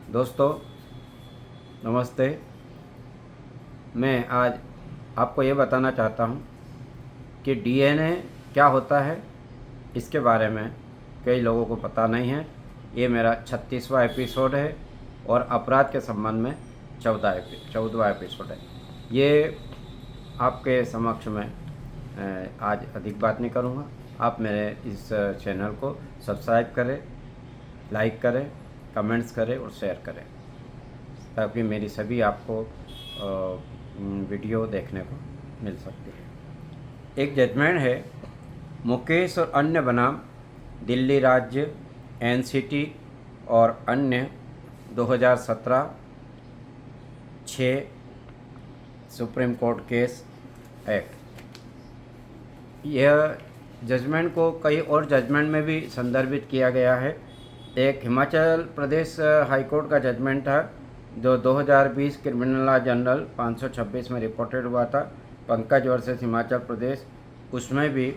दोस्तों नमस्ते। मैं आज आपको ये बताना चाहता हूँ कि डीएनए क्या होता है। इसके बारे में कई लोगों को पता नहीं है। ये मेरा 36वां एपिसोड है और अपराध के संबंध में 14वां एपिसोड है। ये आपके समक्ष में आज अधिक बात नहीं करूँगा। आप मेरे इस चैनल को सब्सक्राइब करें, लाइक करें, कमेंट्स करें और शेयर करें ताकि मेरी सभी आपको वीडियो देखने को मिल सकती है। एक जजमेंट है मुकेश और अन्य बनाम दिल्ली राज्य एनसीटी और अन्य 2017 6 सुप्रीम कोर्ट केस एक्ट। यह जजमेंट को कई और जजमेंट में भी संदर्भित किया गया है। एक हिमाचल प्रदेश हाईकोर्ट का जजमेंट था जो 2020 क्रिमिनल लॉ जनरल 526 में रिपोर्टेड हुआ था, पंकज वर्सेस हिमाचल प्रदेश। उसमें भी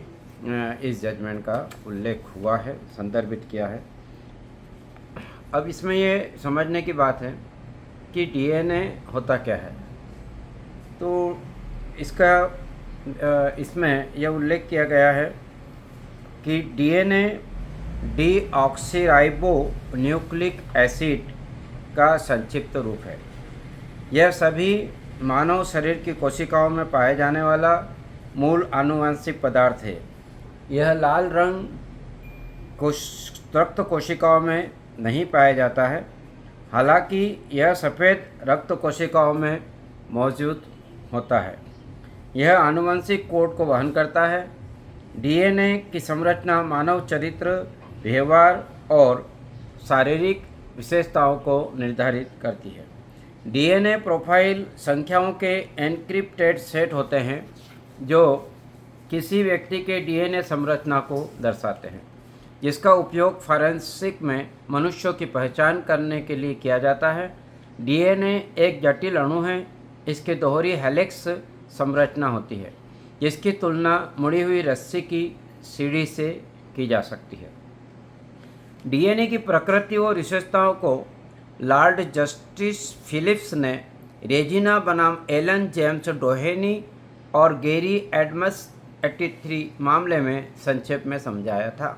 इस जजमेंट का उल्लेख हुआ है, संदर्भित किया है। अब इसमें ये समझने की बात है कि डीएनए होता क्या है। तो इसमें यह उल्लेख किया गया है कि डीएनए डीऑक्सीराइबो न्यूक्लिक एसिड का संक्षिप्त रूप है। यह सभी मानव शरीर की कोशिकाओं में पाए जाने वाला मूल आनुवंशिक पदार्थ है। यह लाल रंग रक्त कोशिकाओं में नहीं पाया जाता है, हालांकि यह सफ़ेद रक्त कोशिकाओं में मौजूद होता है। यह आनुवंशिक कोड को वहन करता है। डीएनए की संरचना मानव चरित्र, व्यवहार और शारीरिक विशेषताओं को निर्धारित करती है। डीएनए प्रोफाइल संख्याओं के एन्क्रिप्टेड सेट होते हैं जो किसी व्यक्ति के डीएनए संरचना को दर्शाते हैं, जिसका उपयोग फॉरेंसिक में मनुष्यों की पहचान करने के लिए किया जाता है। डीएनए एक जटिल अणु है। इसकी दोहरी हेलिक्स संरचना होती है, जिसकी तुलना मुड़ी हुई रस्सी की सीढ़ी से की जा सकती है। डीएनए की प्रकृति और विशेषताओं को लॉर्ड जस्टिस फिलिप्स ने रेजिना बनाम एलन जेम्स डोहेनी और गेरी एडम्स 83 मामले में संक्षेप में समझाया था।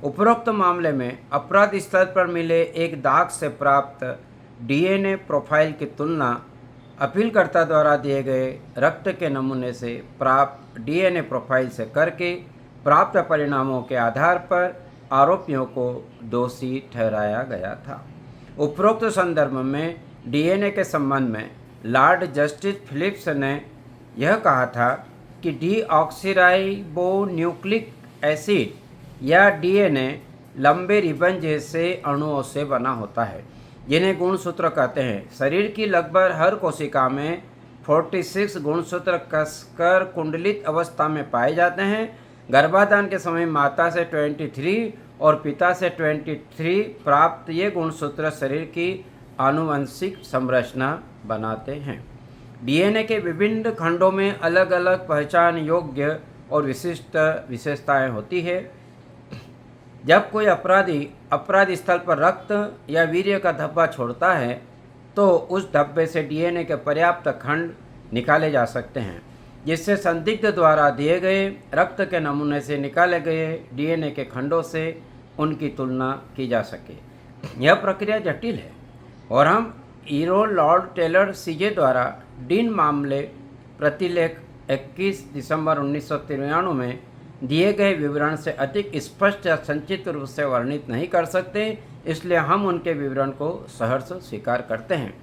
उपरोक्त मामले में अपराध स्थल पर मिले एक दाग से प्राप्त डीएनए प्रोफाइल की तुलना अपीलकर्ता द्वारा दिए गए रक्त के नमूने से प्राप्त डीएनए प्रोफाइल से करके प्राप्त परिणामों के आधार पर आरोपियों को दोषी ठहराया गया था। उपरोक्त संदर्भ में डीएनए के संबंध में लॉर्ड जस्टिस फिलिप्स ने यह कहा था कि डीऑक्सीराइबो न्यूक्लिक एसिड या डीएनए लंबे रिबन जैसे अणुओं से बना होता है, जिन्हें गुणसूत्र कहते हैं। शरीर की लगभग हर कोशिका में 46 गुणसूत्र कसकर कुंडलित अवस्था में पाए जाते हैं। गर्भाधान के समय माता से 23 और पिता से 23 प्राप्त ये गुणसूत्र शरीर की आनुवंशिक संरचना बनाते हैं। डीएनए के विभिन्न खंडों में अलग अलग पहचान योग्य और विशिष्ट विशेषताएं होती है। जब कोई अपराधी अपराध स्थल पर रक्त या वीर्य का धब्बा छोड़ता है तो उस धब्बे से डीएनए के पर्याप्त खंड निकाले जा सकते हैं, जिससे संदिग्ध द्वारा दिए गए रक्त के नमूने से निकाले गए डीएनए के खंडों से उनकी तुलना की जा सके। यह प्रक्रिया जटिल है और हम ईरो लॉर्ड टेलर सीजे द्वारा डीन मामले प्रतिलेख 21 दिसंबर 1993 में दिए गए विवरण से अधिक स्पष्ट या संक्षिप्त रूप से वर्णित नहीं कर सकते, इसलिए हम उनके विवरण को सहर्ष स्वीकार करते हैं।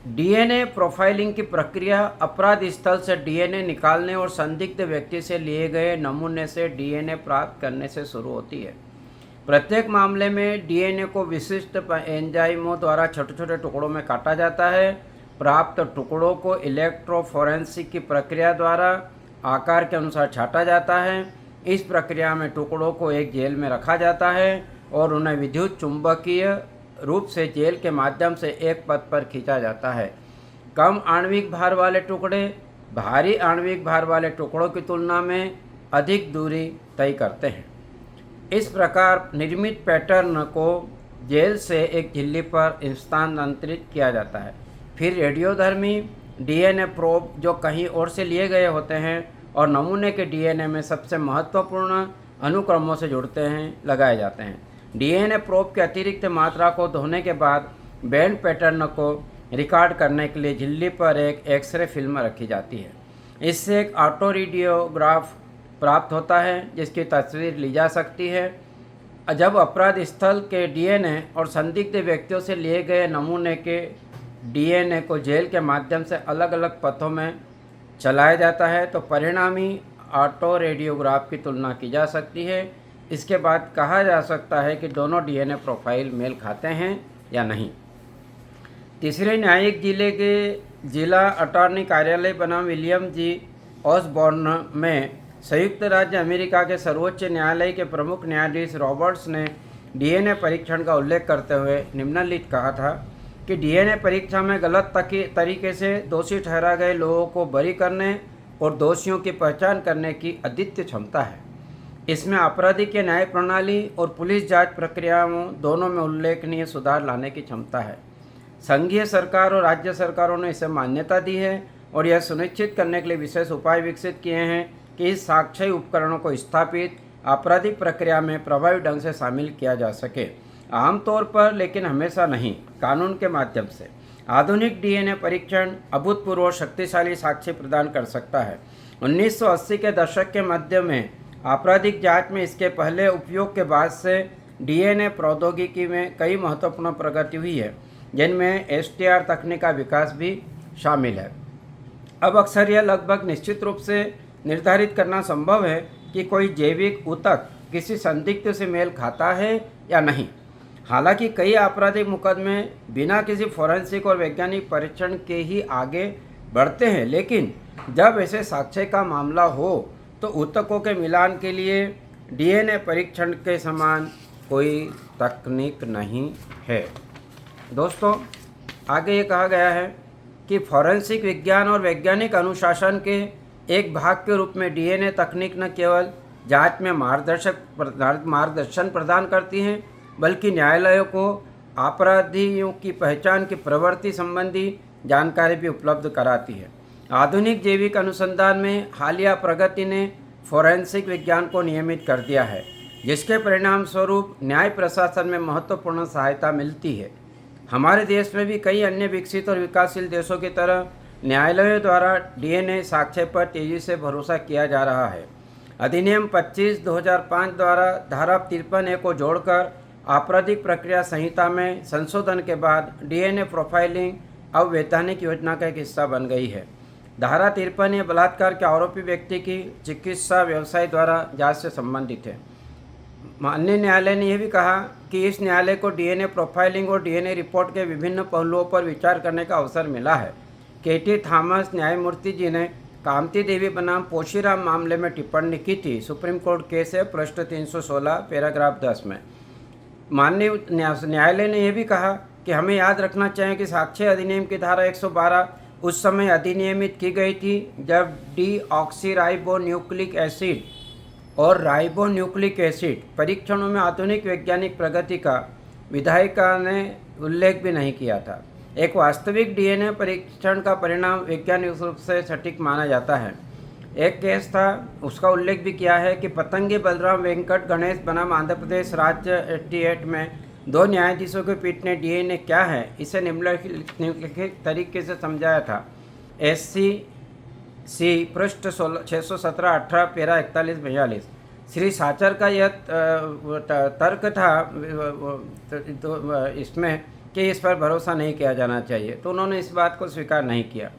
डीएनए प्रोफाइलिंग की प्रक्रिया अपराध स्थल से डीएनए निकालने और संदिग्ध व्यक्ति से लिए गए नमूने से डीएनए प्राप्त करने से शुरू होती है। प्रत्येक मामले में डीएनए को विशिष्ट एंजाइमों द्वारा छोटे छोटे टुकड़ों में काटा जाता है। प्राप्त टुकड़ों को इलेक्ट्रोफोरेंसिक की प्रक्रिया द्वारा आकार के अनुसार छांटा जाता है। इस प्रक्रिया में टुकड़ों को एक जेल में रखा जाता है और उन्हें विद्युत चुंबकीय रूप से जेल के माध्यम से एक पथ पर खींचा जाता है। कम आणविक भार वाले टुकड़े भारी आणविक भार वाले टुकड़ों की तुलना में अधिक दूरी तय करते हैं। इस प्रकार निर्मित पैटर्न को जेल से एक झिल्ली पर स्थानांतरित किया जाता है। फिर रेडियोधर्मी डीएनए प्रोब जो कहीं और से लिए गए होते हैं और नमूने के डीएनए में सबसे महत्वपूर्ण अनुक्रमों से जुड़ते हैं लगाए जाते हैं। डीएनए प्रोब की अतिरिक्त मात्रा को धोने के बाद बैंड पैटर्न को रिकॉर्ड करने के लिए झिल्ली पर एक एक्सरे फिल्म रखी जाती है। इससे एक ऑटो रेडियोग्राफ प्राप्त होता है जिसकी तस्वीर ली जा सकती है। जब अपराध स्थल के डीएनए और संदिग्ध व्यक्तियों से लिए गए नमूने के डीएनए को जेल के माध्यम से अलग अलग पथों में चलाया जाता है तो परिणामी ऑटो रेडियोग्राफ की तुलना की जा सकती है। इसके बाद कहा जा सकता है कि दोनों डीएनए प्रोफाइल मेल खाते हैं या नहीं। तीसरे न्यायिक जिले के जिला अटॉर्नी कार्यालय बनाम विलियम जी ऑसबॉर्न में संयुक्त राज्य अमेरिका के सर्वोच्च न्यायालय के प्रमुख न्यायाधीश रॉबर्ट्स ने डीएनए परीक्षण का उल्लेख करते हुए निम्नलिखित कहा था कि डीएनए परीक्षा में गलत तरीके से दोषी ठहरा गए लोगों को बरी करने और दोषियों की पहचान करने की अद्वितीय क्षमता है। इसमें आपराधिक न्याय प्रणाली और पुलिस जांच प्रक्रियाओं दोनों में उल्लेखनीय सुधार लाने की क्षमता है। संघीय सरकार और राज्य सरकारों ने इसे मान्यता दी है और यह सुनिश्चित करने के लिए विशेष उपाय विकसित किए हैं कि इस साक्ष्य उपकरणों को स्थापित आपराधिक प्रक्रिया में प्रभावी ढंग से शामिल किया जा सके, आमतौर पर लेकिन हमेशा नहीं, कानून के माध्यम से। आधुनिक डीएनए परीक्षण अभूतपूर्व शक्तिशाली साक्ष्य प्रदान कर सकता है। 1980 के दशक के मध्य में आपराधिक जांच में इसके पहले उपयोग के बाद से डीएनए प्रौद्योगिकी में कई महत्वपूर्ण प्रगति हुई है, जिनमें एसटीआर तकनीक का विकास भी शामिल है। अब अक्सर यह लगभग निश्चित रूप से निर्धारित करना संभव है कि कोई जैविक ऊतक किसी संदिग्ध से मेल खाता है या नहीं। हालांकि कई आपराधिक मुकदमे बिना किसी फोरेंसिक और वैज्ञानिक परीक्षण के ही आगे बढ़ते हैं, लेकिन जब ऐसे साक्ष्य का मामला हो तो ऊतकों के मिलान के लिए डीएनए परीक्षण के समान कोई तकनीक नहीं है। दोस्तों, आगे ये कहा गया है कि फोरेंसिक विज्ञान और वैज्ञानिक अनुशासन के एक भाग के रूप में डीएनए तकनीक न केवल जांच में मार्गदर्शन प्रदान करती हैं, बल्कि न्यायालयों को अपराधियों की पहचान की प्रवृत्ति संबंधी जानकारी भी उपलब्ध कराती है। आधुनिक जैविक अनुसंधान में हालिया प्रगति ने फोरेंसिक विज्ञान को नियमित कर दिया है, जिसके परिणाम स्वरूप न्याय प्रशासन में महत्वपूर्ण सहायता मिलती है। हमारे देश में भी कई अन्य विकसित और विकासशील देशों की तरह न्यायालयों द्वारा डीएनए साक्ष्य पर तेजी से भरोसा किया जा रहा है। अधिनियम 25/2005 द्वारा धारा 53A को जोड़कर आपराधिक प्रक्रिया संहिता में संशोधन के बाद डीएनए प्रोफाइलिंग अब वैधानिक योजना का एक हिस्सा बन गई है। धारा 53A बलात्कार के आरोपी व्यक्ति की चिकित्सा व्यवसाय द्वारा जांच से संबंधित है। माननीय न्यायालय ने यह भी कहा कि इस न्यायालय को डीएनए प्रोफाइलिंग और डीएनए रिपोर्ट के विभिन्न पहलुओं पर विचार करने का अवसर मिला है। केटी थॉमस न्यायमूर्ति जी ने कामती देवी बनाम पोशीराम मामले में टिप्पणी की थी। सुप्रीम कोर्ट केस है पृष्ठ 316 पैराग्राफ 10 में। माननीय न्यायालय ने यह भी कहा कि हमें याद रखना चाहिए कि साक्ष्य अधिनियम की धारा 112 उस समय अधिनियमित की गई थी जब डीऑक्सीराइबोन्यूक्लिक एसिड और राइबोन्यूक्लिक एसिड परीक्षणों में आधुनिक वैज्ञानिक प्रगति का विधायिका ने उल्लेख भी नहीं किया था। एक वास्तविक डीएनए परीक्षण का परिणाम वैज्ञानिक रूप से सटीक माना जाता है। एक केस था, उसका उल्लेख भी किया है कि पतंगी बलराम वेंकट गणेश बनाम आंध्र प्रदेश राज्य 88 में 2 न्यायाधीशों की पीठ ने डीएनए क्या है इसे निम्नलिखित तरीके से समझाया था। SCC पृष्ठ 617-18 पैरा 41-42। श्री साचर का यह तर्क था इसमें कि इस पर भरोसा नहीं किया जाना चाहिए, तो उन्होंने इस बात को स्वीकार नहीं किया।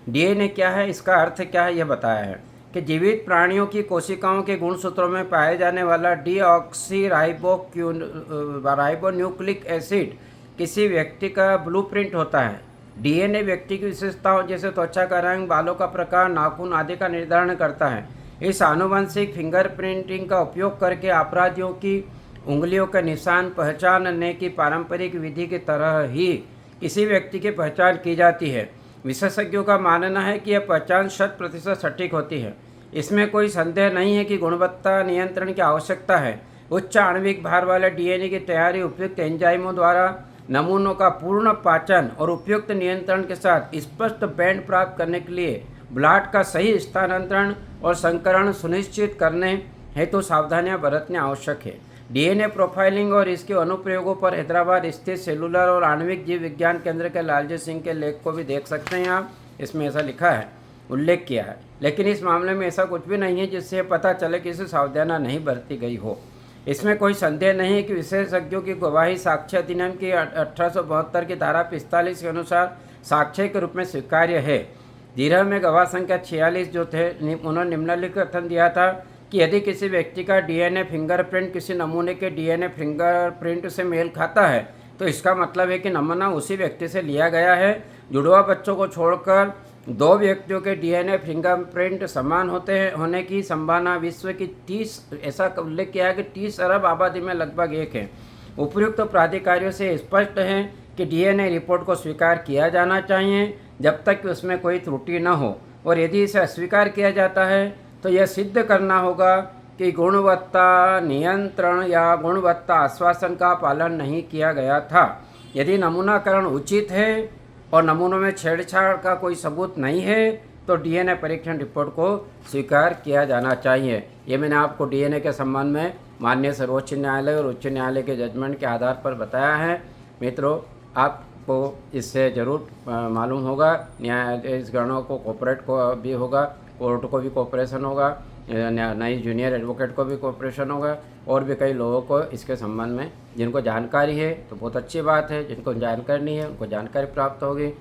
डीएनए क्या है, इसका अर्थ क्या है, यह बताया है कि जीवित प्राणियों की कोशिकाओं के गुणसूत्रों में पाए जाने वाला डीऑक्सीराइबोन्यूक्लिक एसिड किसी व्यक्ति का ब्लूप्रिंट होता है। डीएनए व्यक्ति की विशेषताओं जैसे त्वचा का रंग, बालों का प्रकार, नाखून आदि का निर्धारण करता है। इस आनुवंशिक फिंगरप्रिंटिंग का उपयोग करके अपराधियों की उंगलियों के निशान पहचानने की पारंपरिक विधि की तरह ही किसी व्यक्ति की पहचान की जाती है। विशेषज्ञों का मानना है कि यह पहचान 100% सटीक होती है। इसमें कोई संदेह नहीं है कि गुणवत्ता नियंत्रण की आवश्यकता है। उच्च आणविक भार वाले डीएनए की तैयारी उपयुक्त एंजाइमों द्वारा नमूनों का पूर्ण पाचन और उपयुक्त नियंत्रण के साथ स्पष्ट बैंड प्राप्त करने के लिए ब्लॉट का सही स्थानांतरण और संकरण सुनिश्चित करने हेतु सावधानियां बरतने आवश्यक है। डीएनए प्रोफाइलिंग और इसके अनुप्रयोगों पर हैदराबाद स्थित सेलुलर और आणविक जीव विज्ञान केंद्र के लालजी सिंह के लेख को भी देख सकते हैं आप। इसमें ऐसा लिखा है, उल्लेख किया है, लेकिन इस मामले में ऐसा कुछ भी नहीं है जिससे पता चले कि इसे सावधानियां नहीं बरती गई हो। इसमें कोई संदेह नहीं है कि विशेषज्ञों की गवाही साक्ष्य अधिनियम की 1872 की धारा 45 के अनुसार साक्ष्य के रूप में स्वीकार्य है। धीरह में गवाह संख्या 46 जो थे उन्होंने निम्नलिखित कथन दिया था कि यदि किसी व्यक्ति का डीएनए फिंगरप्रिंट किसी नमूने के डीएनए फिंगरप्रिंट से मेल खाता है तो इसका मतलब है कि नमूना उसी व्यक्ति से लिया गया है। जुड़वा बच्चों को छोड़कर 2 व्यक्तियों के डीएनए फिंगरप्रिंट समान होने की संभावना विश्व की 30 ऐसा उल्लेख किया है कि 30 अरब आबादी में लगभग 1 है। उपयुक्त प्राधिकारियों से स्पष्ट है कि डीएनए रिपोर्ट को स्वीकार किया जाना चाहिए जब तक कि उसमें कोई त्रुटि न हो, और यदि इसे अस्वीकार किया जाता है तो यह सिद्ध करना होगा कि गुणवत्ता नियंत्रण या गुणवत्ता आश्वासन का पालन नहीं किया गया था। यदि नमूनाकरण उचित है और नमूनों में छेड़छाड़ का कोई सबूत नहीं है तो डीएनए परीक्षण रिपोर्ट को स्वीकार किया जाना चाहिए। ये मैंने आपको डीएनए के संबंध में माननीय सर्वोच्च न्यायालय और उच्च न्यायालय के जजमेंट के आधार पर बताया है। मित्रों, आपको इससे ज़रूर मालूम होगा, न्यायाधीश गणों को कोऑपरेट को भी होगा, कोर्ट को भी कोऑपरेशन होगा, नई जूनियर एडवोकेट को भी कोऑपरेशन होगा, और भी कई लोगों को इसके संबंध में जिनको जानकारी है तो बहुत अच्छी बात है, जिनको जानकारी नहीं है उनको जानकारी प्राप्त होगी।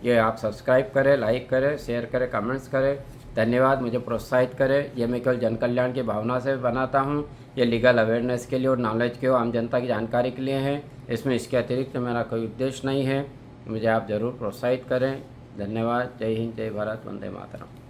ये आप सब्सक्राइब करें, लाइक करें, शेयर करें, कमेंट्स करें। धन्यवाद, मुझे प्रोत्साहित करें। ये मैं केवल जन कल्याण की भावना से बनाता हूँ। ये लीगल अवेयरनेस के लिए और नॉलेज के आम जनता की जानकारी के लिए है। इसमें इसके अतिरिक्त मेरा कोई उद्देश्य नहीं है। मुझे आप ज़रूर प्रोत्साहित करें। धन्यवाद। जय हिंद, जय भारत, वंदे मातरम।